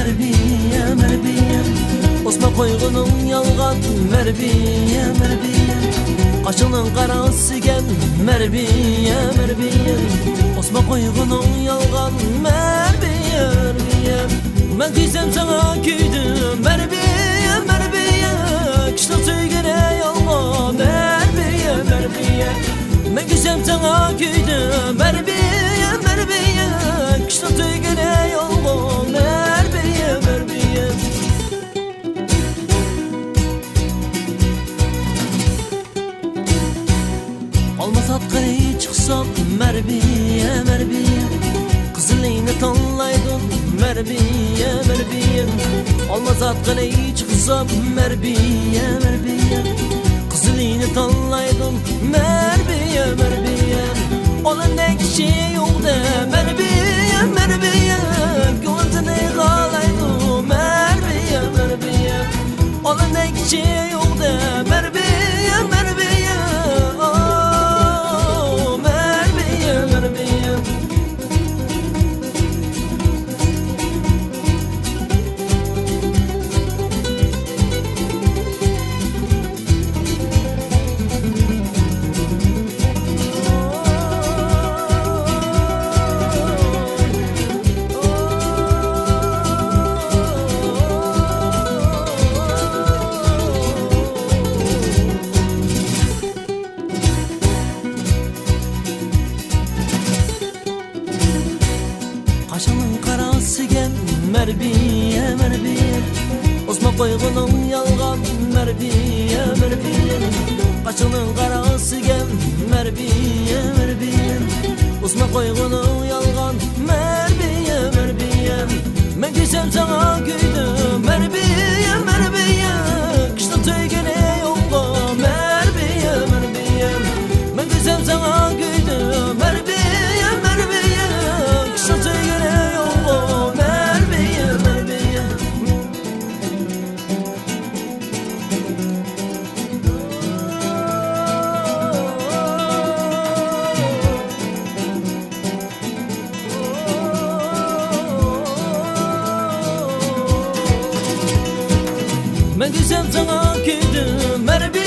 merbiye merbiye Osma koygunun yalgan merbiye merbiye Qaşının qarası gen merbiye merbiye Osma koygunun yalgan merbiye merbiye Ben küysem sana küydüm merbiye merbiye Kışta söygene yalgan merbiye merbiye Ben küysem sana küydüm merbiye merbiye Kışta söygene yalgan merbiye merbiye Almas atqarı çıksam merbiye merbiye Kızılıyını tanlaydın merbiye merbiye Almas atqarı çıksam merbiye merbiye Kızılıyını tanlaydın merbiye merbiye Olan ne kişi yok da merbiye merbiye Gönlünü qalaydım merbiye merbiye Olan ne kişi yok da merbiye merbiye Qaşının qarası gen merbiye merbiye Osma koygunun yalgan merbiye merbiye Qaşının qarası gen merbiye merbiye Osma koygunun yalgan merbiye merbiye Ben küysem sana küydüm merbiye merbiye Kışta töygene yolda merbiye merbiye Ben küysem sana küydüm merbiye merbiye Kışta töygene yolda merbiye merbiye Ben küysem sana küydüm merbiye